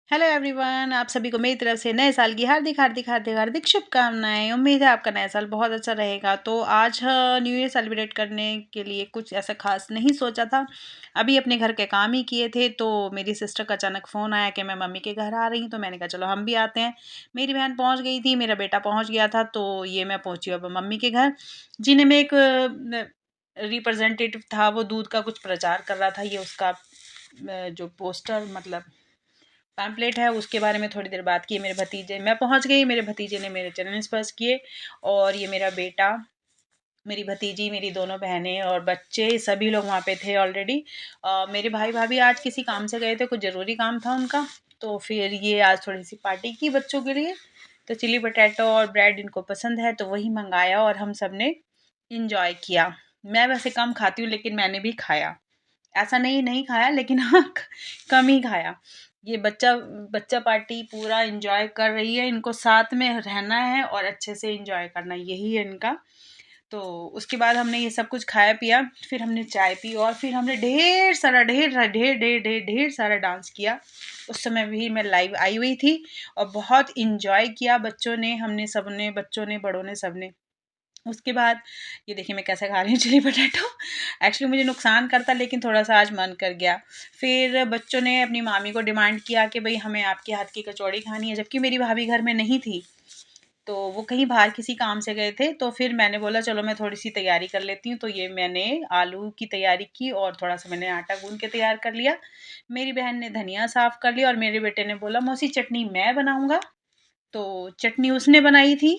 Hello everyone, आप सभी को मेरी तरफ से नए साल की हार्दिक हार्दिक हार्दिक हार्दिक शुभकामनाएं। उम्मीद है आपका नया साल बहुत अच्छा रहेगा। तो आज न्यू ईयर सेलिब्रेट करने के लिए कुछ ऐसा खास नहीं सोचा था। अभी अपने घर के काम ही किए थे तो मेरी सिस्टर का अचानक फ़ोन आया कि मैं मम्मी के घर आ रही हूँ। तो मैंने कहा चलो हम भी आते हैं। मेरी बहन पहुँच गई थी, मेरा बेटा पहुँच गया था, तो ये मैं पहुँची अब मम्मी के घर। जिन्हें में एक रिप्रेजेंटेटिव था, वो दूध का कुछ प्रचार कर रहा था। ये उसका जो पोस्टर मतलब पैम्पलेट है उसके बारे में थोड़ी देर बात की। मेरे भतीजे, मैं पहुंच गई, मेरे भतीजे ने मेरे चरण स्पर्श किए और ये मेरा बेटा, मेरी भतीजी, मेरी दोनों बहनें और बच्चे सभी लोग वहाँ पे थे ऑलरेडी। मेरे भाई भाभी आज किसी काम से गए थे, कुछ ज़रूरी काम था उनका। तो फिर ये आज थोड़ी सी पार्टी की बच्चों के लिए। तो चिली पटैटो और ब्रेड इनको पसंद है तो वही मंगाया और हम सब ने इंजॉय किया। मैं वैसे कम खाती हूँ लेकिन मैंने भी खाया। ऐसा नहीं खाया लेकिन हाँ कम ही खाया। ये बच्चा बच्चा पार्टी पूरा एंजॉय कर रही है। इनको साथ में रहना है और अच्छे से एंजॉय करना, यही है इनका। तो उसके बाद हमने ये सब कुछ खाया पिया, फिर हमने चाय पी और फिर हमने ढेर सारा ढेर ढेर ढेर ढेर ढेर सारा डांस किया। उस समय भी मैं लाइव आई हुई थी और बहुत इंजॉय किया बच्चों ने, हमने सबने, बच्चों ने, बड़ों ने, सबने। उसके बाद ये देखिए मैं कैसे खा रही हूँ चिली पटैटो। एक्चुअली मुझे नुकसान करता लेकिन थोड़ा-सा आज मन कर गया। फिर बच्चों ने अपनी मामी को डिमांड किया कि भई हमें आपके हाथ की कचौड़ी खानी है, जबकि मेरी भाभी घर में नहीं थी। तो वो कहीं बाहर किसी काम से गए थे, तो फिर मैंने बोला चलो मैं थोड़ी-सी तैयारी कर लेती हूँ। तो ये मैंने आलू की तैयारी की और थोड़ा-सा मैंने आटा गूँध के तैयार कर लिया। मेरी बहन ने धनिया साफ़ कर लिया और मेरे बेटे ने बोला मौसी चटनी मैं बनाऊँगा। तो चटनी उसने बनाई थी।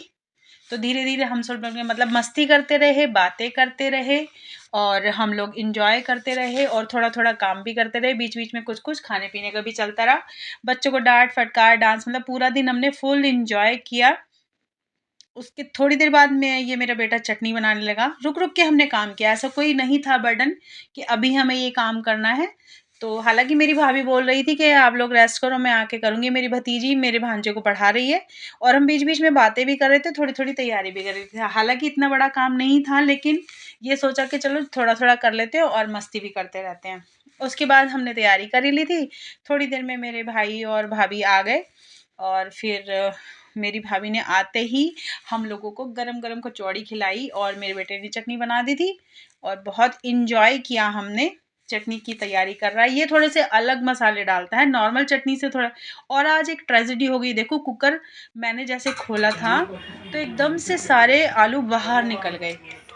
तो धीरे-धीरे हम सब लोग ने मतलब मस्ती करते रहे, बातें करते रहे और हम लोग एन्जॉय करते रहे और थोड़ा-थोड़ा काम भी करते रहे। बीच-बीच में कुछ-कुछ खाने-पीने का भी चलता रहा। बच्चों को डाँट, फटकार, डांस मतलब पूरा दिन हमने फुल एन्जॉय किया। उसके थोड़ी देर बाद में ये मेरा बेटा चटनी बनाने लगा। रुक-रुक के हमने काम किया, ऐसा कोई नहीं था बर्डन कि अभी हमें ये काम करना है। तो हालाँकि मेरी भाभी बोल रही थी कि आप लोग रेस्ट करो, मैं आके करूँगी। मेरी भतीजी मेरे भांजे को पढ़ा रही है और हम बीच-बीच में बातें भी कर रहे थे, थोड़ी-थोड़ी तैयारी भी कर रहे थे। हालाँकि इतना बड़ा काम नहीं था लेकिन ये सोचा कि चलो थोड़ा-थोड़ा कर लेते हैं और मस्ती भी करते रहते हैं। उसके बाद हमने तैयारी कर ही ली थी। थोड़ी देर में मेरे भाई और भाभी आ गए और फिर मेरी भाभी ने आते ही हम लोगों को गरम-गरम कचौड़ी खिलाई और मेरे बेटे ने चटनी बना दी थी और बहुत एन्जॉय किया हमने। चटनी की तैयारी कर रहा है, ये थोड़े से अलग मसाले डालता है, नॉर्मल चटनी से थोड़ा। और आज एक ट्रेजेडी हो गई, देखो कुकर मैंने जैसे खोला था, तो एकदम से सारे आलू बाहर निकल गए।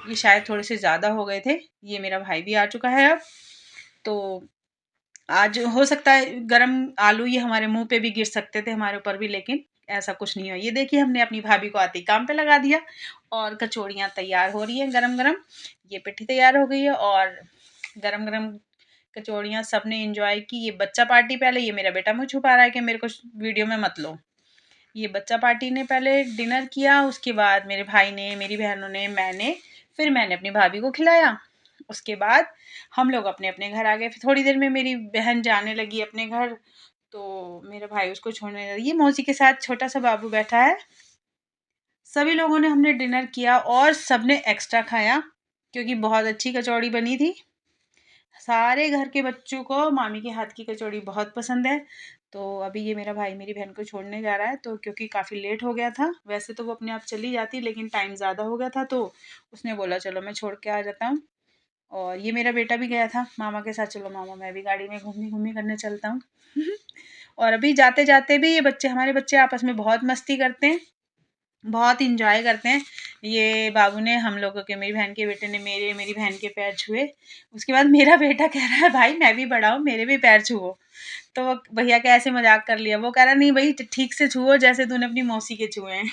ये शायद थोड़े से ज़्यादा हो गए थे। ये मेरा भाई भी आ चुका है अब। तो आज हो सकता है गरम आलू ये हमारे मुँह पे भी गिर सकते थे, हमारे ऊपर भी, लेकिन ऐसा कुछ नहीं हुआ। ये देखिए हमने अपनी भाभी को आते ही काम पे लगा दिया और कचौड़ियाँ तैयार हो रही हैं गरम-गरम। ये पिट्ठी तैयार हो गई है और गरम-गरम कचौड़ियाँ सबने एन्जॉय की। ये बच्चा पार्टी पहले, ये मेरा बेटा मुँह छुपा रहा है कि मेरे को वीडियो में मत लो। ये बच्चा पार्टी ने पहले डिनर किया, उसके बाद मेरे भाई ने, मेरी बहनों ने, मैंने, फिर मैंने अपनी भाभी को खिलाया। उसके बाद हम लोग अपने-अपने घर आ गए। फिर थोड़ी देर में मेरी बहन जाने लगी अपने घर, तो मेरा भाई उसको छोड़ने लगा। ये मौसी के साथ छोटा-सा बाबू बैठा है। सभी लोगों ने हमने डिनर किया और सबने एक्स्ट्रा खाया क्योंकि बहुत अच्छी कचौड़ी बनी थी। सारे घर के बच्चों को मामी के हाथ की कचौड़ी बहुत पसंद है। तो अभी ये मेरा भाई मेरी बहन को छोड़ने जा रहा है, तो क्योंकि काफ़ी लेट हो गया था। वैसे तो वो अपने आप चली जाती लेकिन टाइम ज़्यादा हो गया था, तो उसने बोला चलो मैं छोड़ के आ जाता हूँ। और ये मेरा बेटा भी गया था मामा के साथ, चलो मामा मैं भी गाड़ी में घूमी-घूमी करने चलता हूँ। और अभी जाते-जाते भी ये बच्चे, हमारे बच्चे आपस में बहुत मस्ती करते हैं। बहुत एन्जॉय करते हैं। ये बाबू ने हम लोगों के, मेरी बहन के बेटे ने मेरी बहन के पैर छुए। उसके बाद मेरा बेटा कह रहा है भाई मैं भी बड़ा हूँ, मेरे भी पैर छुओ। तो वो भैया का ऐसे मज़ाक कर लिया। वो कह रहा नहीं भई ठीक से छुओ जैसे तूने अपनी मौसी के छुए हैं।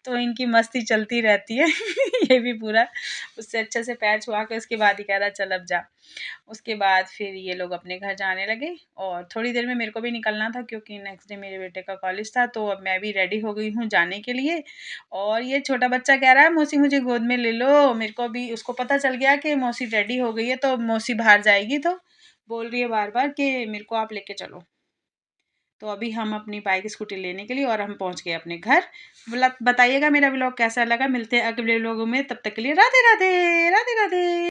तो इनकी मस्ती चलती रहती है। ये भी पूरा उससे अच्छे से पैर छुआ के उसके बाद ही कह रहा चल अब जा। उसके बाद फिर ये लोग अपने घर जाने लगे और थोड़ी देर में मेरे को भी निकलना था क्योंकि नेक्स्ट डे मेरे बेटे का कॉलेज था, तो अब मैं भी रेडी हो गई हूँ जाने के लिए। और ये छोटा बच्चा कह रहा है मौसी मुझे गोद में ले लो। मेरे को भी, उसको पता चल गया कि मौसी रेडी हो गई है तो मौसी बाहर जाएगी, तो बोल रही है बार-बार कि मेरे को आप लेके चलो। तो अभी हम अपनी बाइक स्कूटी लेने के लिए और हम पहुँच गए अपने घर। बताइएगा मेरा व्लॉग कैसा लगा। मिलते हैं अगले व्लॉग में, तब तक के लिए राधे राधे, राधे राधे।